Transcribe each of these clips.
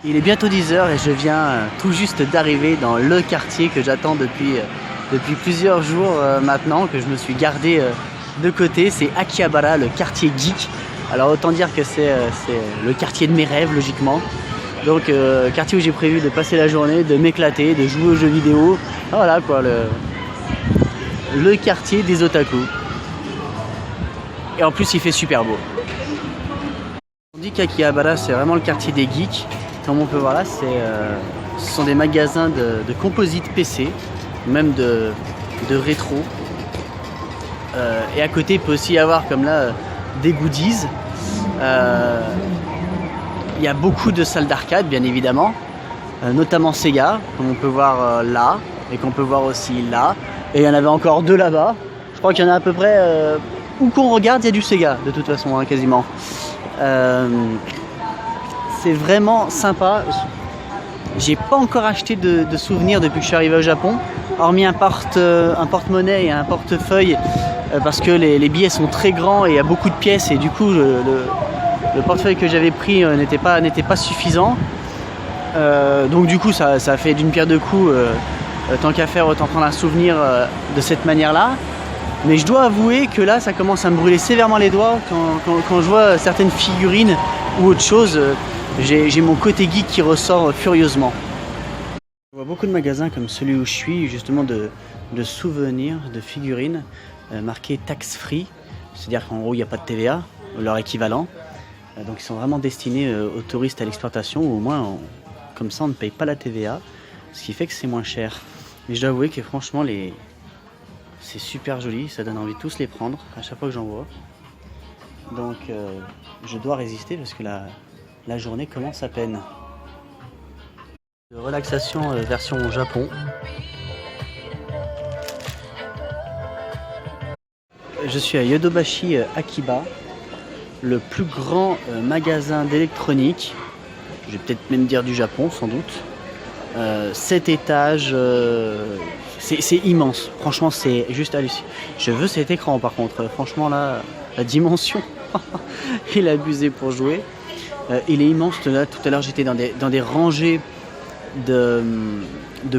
Il est bientôt 10 h et je viens tout juste d'arriver dans le quartier que j'attends depuis plusieurs jours maintenant, que je me suis gardé de côté. C'est Akihabara, le quartier geek. Alors autant dire que c'est le quartier de mes rêves logiquement. Donc quartier où j'ai prévu de passer la journée, de m'éclater, de jouer aux jeux vidéo. Voilà quoi, le quartier des otaku. Et en plus il fait super beau. On dit qu'Akihabara c'est vraiment le quartier des geeks. Comme on peut voir là, ce sont des magasins de composites PC, même de rétro. Et à côté, il peut aussi y avoir, comme là, des goodies. Il y a beaucoup de salles d'arcade, bien évidemment, notamment Sega, comme on peut voir là, et qu'on peut voir aussi là. Et il y en avait encore deux là-bas. Je crois qu'il y en a à peu près... où qu'on regarde, il y a du Sega, de toute façon, hein, quasiment. C'est vraiment sympa. J'ai pas encore acheté de souvenirs depuis que je suis arrivé au Japon, hormis un porte-monnaie et un portefeuille, parce que les billets sont très grands et il y a beaucoup de pièces, et du coup le portefeuille que j'avais pris n'était pas suffisant. Donc du coup ça fait d'une pierre deux coups, tant qu'à faire autant prendre un souvenir de cette manière-là. Mais je dois avouer que là ça commence à me brûler sévèrement les doigts quand je vois certaines figurines ou autre chose. J'ai mon côté geek qui ressort furieusement. Je vois beaucoup de magasins comme celui où je suis, justement de souvenirs, de figurines, marqués tax free, c'est-à-dire qu'en gros il n'y a pas de TVA, leur équivalent. Donc ils sont vraiment destinés aux touristes à l'exploitation, ou au moins comme ça on ne paye pas la TVA, ce qui fait que c'est moins cher. Mais je dois avouer que franchement c'est super joli, ça donne envie de tous les prendre à chaque fois que j'en vois. Donc je dois résister parce que la journée commence à peine. De relaxation version Japon. Je suis à Yodobashi Akiba, le plus grand magasin d'électronique, je vais peut-être même dire du Japon sans doute. 7 étages, c'est immense, franchement c'est juste hallucinant. Je veux cet écran par contre, franchement là, la dimension, il a abusé pour jouer. Il est immense. Là, tout à l'heure j'étais dans des rangées de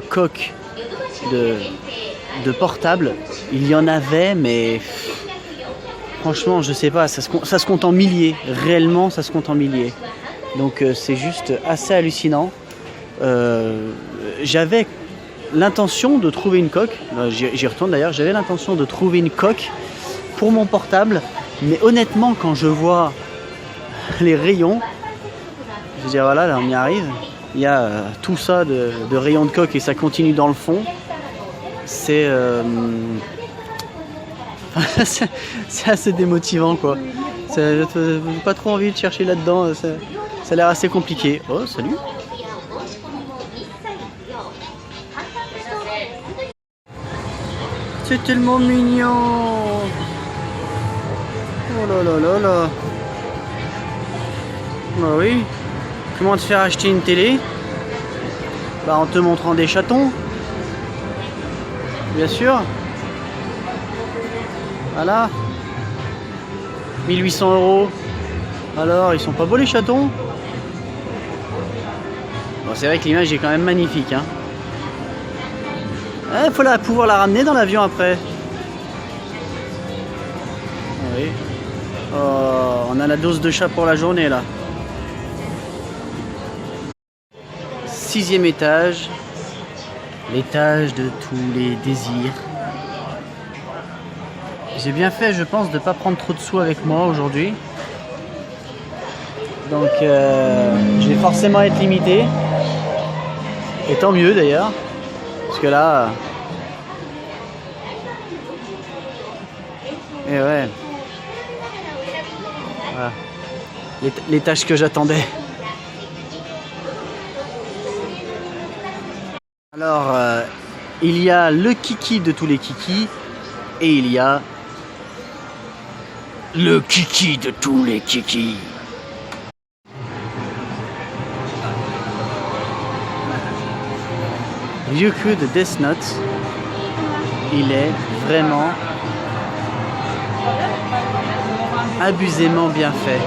coques de portables. Il y en avait, mais franchement je sais pas, ça se compte en milliers. Réellement ça se compte en milliers. Donc c'est juste assez hallucinant. J'avais l'intention de trouver une coque, j'y retourne d'ailleurs, j'avais l'intention de trouver une coque pour mon portable, mais honnêtement quand je vois les rayons, je veux dire voilà, là on y arrive, il y a tout ça de rayons de coque et ça continue dans le fond. C'est assez démotivant quoi. J'ai pas trop envie de chercher là-dedans, ça a l'air assez compliqué. Oh salut. C'est tellement mignon. Oh là là là là. Bah oui. Comment te faire acheter une télé? Bah en te montrant des chatons. Bien sûr. Voilà. 1800 €. Alors, ils sont pas beaux les chatons? Bon, c'est vrai que l'image est quand même magnifique, hein. Il faut pouvoir la ramener dans l'avion après. Oui. Oh, on a la dose de chat pour la journée là. 6e étage, l'étage de tous les désirs. J'ai bien fait, je pense, de ne pas prendre trop de sous avec moi aujourd'hui. Donc je vais forcément être limité. Et tant mieux d'ailleurs. Parce que là... Et ouais. Voilà. Les tâches que j'attendais. Alors, il y a le kiki de tous les kikis. Et il y a... le kiki de tous les kikis. Ryukyu de Death Note, il est vraiment abusément bien fait.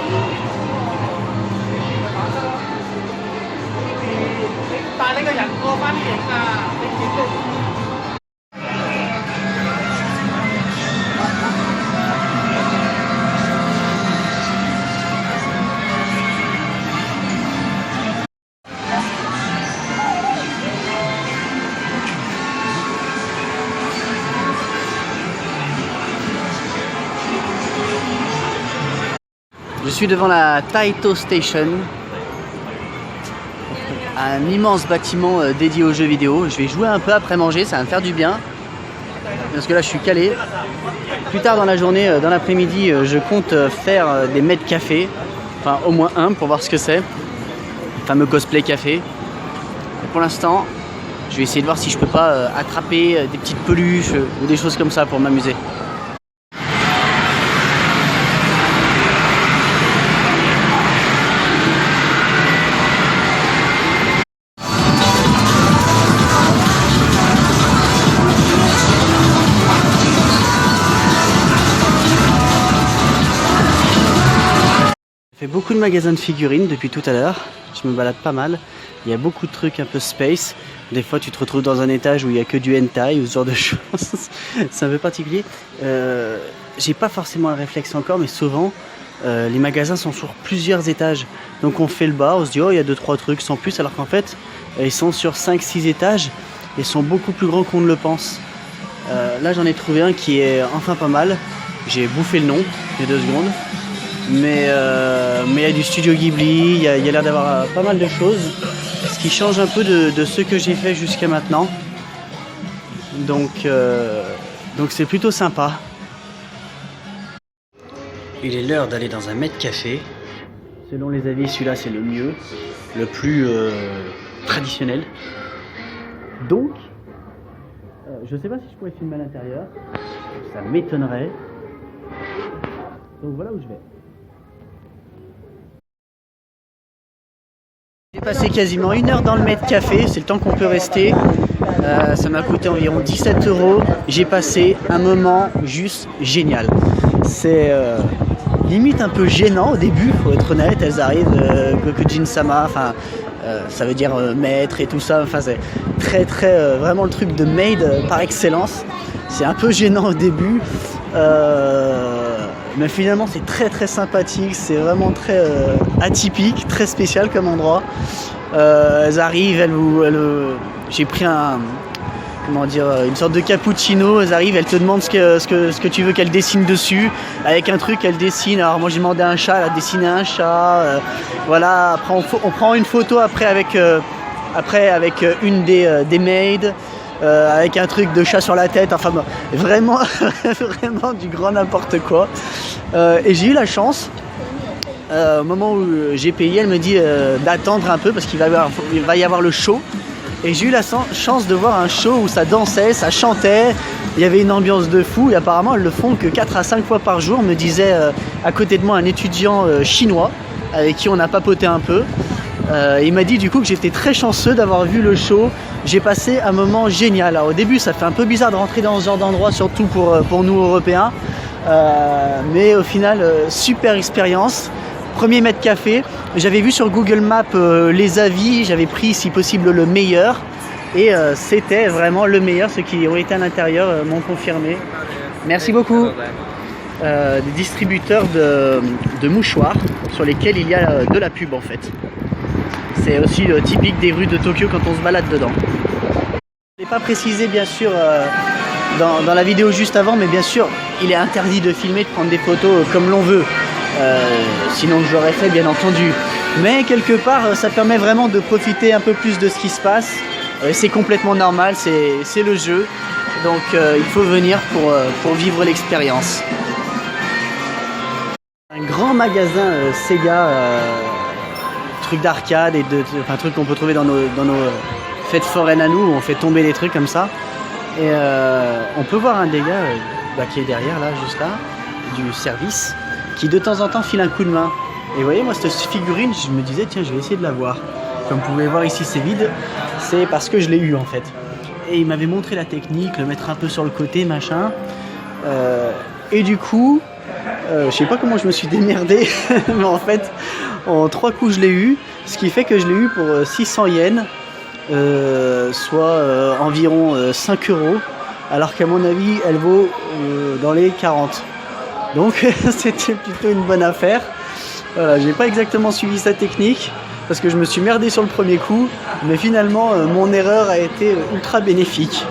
Je suis devant la Taito Station, un immense bâtiment dédié aux jeux vidéo. Je vais jouer un peu après manger, ça va me faire du bien, parce que là je suis calé. Plus tard dans la journée, dans l'après-midi, je compte faire des mets de café, enfin au moins un pour voir ce que c'est, le fameux cosplay café. Et pour l'instant, je vais essayer de voir si je peux pas attraper des petites peluches ou des choses comme ça pour m'amuser. J'ai fait beaucoup de magasins de figurines depuis tout à l'heure, je me balade pas mal, il y a beaucoup de trucs un peu space, des fois tu te retrouves dans un étage où il n'y a que du hentai ou ce genre de choses, c'est un peu particulier. J'ai pas forcément le réflexe encore, mais souvent les magasins sont sur plusieurs étages, donc on fait le bas, on se dit oh il y a 2-3 trucs sans plus, alors qu'en fait ils sont sur 5-6 étages et sont beaucoup plus grands qu'on ne le pense. Là j'en ai trouvé un qui est enfin pas mal, j'ai bouffé le nom il y a 2 secondes. Mais il y a du studio Ghibli, il y a l'air d'avoir pas mal de choses, ce qui change un peu de ce que j'ai fait jusqu'à maintenant. Donc c'est plutôt sympa. Il est l'heure d'aller dans un mètre café. Selon les avis, celui-là c'est le mieux, le plus traditionnel. Donc, je sais pas si je pourrais filmer à l'intérieur, ça m'étonnerait. Donc voilà où je vais. J'ai passé quasiment 1 heure dans le mètre café, c'est le temps qu'on peut rester. Ça m'a coûté environ 17 €. J'ai passé un moment juste génial. C'est limite un peu gênant au début, faut être honnête. Elles arrivent, Gokujin-sama, enfin ça veut dire maître et tout ça. Enfin c'est très vraiment le truc de maid par excellence. C'est un peu gênant au début. Mais finalement c'est très sympathique, c'est vraiment très atypique, très spécial comme endroit. Elles arrivent, j'ai pris une sorte de cappuccino, elles arrivent, elles te demandent ce que tu veux qu'elles dessinent dessus. Avec un truc, elles dessinent, alors moi j'ai demandé un chat, elle a dessiné un chat. Voilà, après on prend une photo après avec une des maids. Avec un truc de chat sur la tête, enfin vraiment du grand n'importe quoi. Et j'ai eu la chance, au moment où j'ai payé, elle me dit d'attendre un peu parce qu'il va y avoir le show. Et j'ai eu la chance de voir un show où ça dansait, ça chantait, il y avait une ambiance de fou. Et apparemment elles le font que 4 à 5 fois par jour, me disait à côté de moi un étudiant chinois avec qui on a papoté un peu. Il m'a dit du coup que j'étais très chanceux d'avoir vu le show. J'ai passé un moment génial. Alors, au début ça fait un peu bizarre de rentrer dans ce genre d'endroit, surtout pour nous Européens. Mais au final, super expérience. Premier mètre café. J'avais vu sur Google Maps les avis, j'avais pris si possible le meilleur. Et c'était vraiment le meilleur. Ceux qui ont été à l'intérieur m'ont confirmé. Merci beaucoup. Des distributeurs de mouchoirs sur lesquels il y a de la pub en fait. C'est aussi typique des rues de Tokyo quand on se balade dedans. Je n'ai pas précisé bien sûr dans la vidéo juste avant, mais bien sûr il est interdit de filmer, de prendre des photos comme l'on veut. Sinon je l'aurais fait bien entendu. Mais quelque part ça permet vraiment de profiter un peu plus de ce qui se passe. C'est complètement normal, c'est le jeu. Donc il faut venir pour vivre l'expérience. Un grand magasin Sega, trucs d'arcade et enfin trucs qu'on peut trouver dans nos fêtes foraines à nous où on fait tomber des trucs comme ça. Et on peut voir un des gars qui est derrière là, juste là, du service, qui de temps en temps file un coup de main. Et vous voyez, moi cette figurine, je me disais tiens, je vais essayer de la voir. Comme vous pouvez voir ici, c'est vide, c'est parce que je l'ai eu en fait. Et il m'avait montré la technique, le mettre un peu sur le côté, machin. Et du coup, je sais pas comment je me suis démerdé, mais en fait, en 3 coups je l'ai eu, ce qui fait que je l'ai eu pour 600 yens. soit environ 5 €, alors qu'à mon avis elle vaut dans les 40. Donc c'était plutôt une bonne affaire. Voilà, j'ai pas exactement suivi sa technique parce que je me suis merdé sur le premier coup, mais finalement mon erreur a été ultra bénéfique.